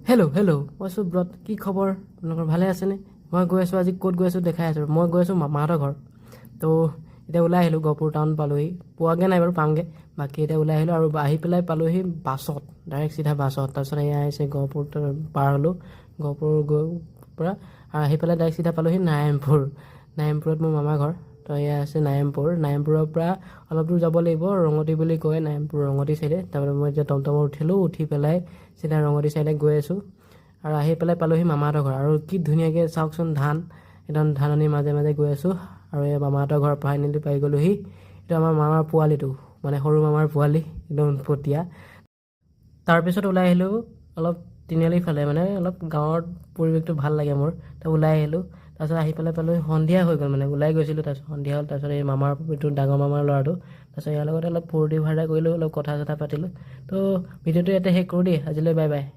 Hello' মই সুব্ৰত। কি খবৰ আপোনালোকৰ? ভালে আছেনে? মই গৈ আছোঁ, আজি ক'ত গৈ আছোঁ দেখাই আছোঁ। মই গৈ আছোঁ মামাহঁতৰ ঘৰ। তো এতিয়া ওলাই আহিলোঁ, গহপুৰ টাউন পালোহি। পোৱাগৈ নাই বাৰু, পামগৈ। বাকী এতিয়া ওলাই আহিলোঁ আৰু আহি পেলাই পালোহি বাছত, ডাইৰেক্ট চিধা বাছত। তাৰপিছত এয়া আহিছে গহপুৰ পাৰ হ'লোঁ, গহপুৰ গৈ পৰা আৰু আহি পেলাই ডাইৰেক্ট চিধা পালোহি নাৰায়ণপুৰত মোৰ মামাৰ ঘৰ। তো এয়া আছে নাৰায়ণপুৰৰ পৰা অলপ দূৰ যাব লাগিব, ৰঙতি বুলি কয় নাৰায়ণপুৰ, ৰঙতি চাইডে। তাৰপৰা মই এতিয়া টমটমত উঠিলোঁ, উঠি পেলাই চিধা ৰঙতি চাইডে গৈ আছোঁ আৰু আহি পেলাই পালোহি মামাহঁতৰ ঘৰ। আৰু কি ধুনীয়াকৈ চাওকচোন, একদম ধাননিৰ মাজে মাজে গৈ আছোঁ আৰু এই মামাহঁতৰ ঘৰ ফাইনেলি পাই গ'লোহি। এইটো আমাৰ মামাৰ পোৱালিটো, মানে সৰু মামাৰ পোৱালি, একদম উৎপতীয়া। তাৰপিছত ওলাই আহিলোঁ অলপ তিনিআলিৰ ফালে, মানে অলপ গাঁৱৰ পৰিৱেশটো ভাল লাগে মোৰ। তো ওলাই আহিলোঁ, তাৰপিছত আহি পেলাই পালোহি সন্ধিয়া হৈ গ'ল, মানে ওলাই গৈছিলোঁ, তাৰপিছত সন্ধিয়া হ'ল। তাৰপিছত এই মামাৰ এইটো ডাঙৰ মামাৰ ল'ৰাটো, তাৰপিছত ইয়াৰ লগতে অলপ ফূৰ্তি ফাৰ্তা কৰিলোঁ, অলপ কথা চথা পাতিলোঁ। তো ভিডিঅ'টো ইয়াতে শেষ কৰোঁ দেই, আজিলৈ বাই বাই।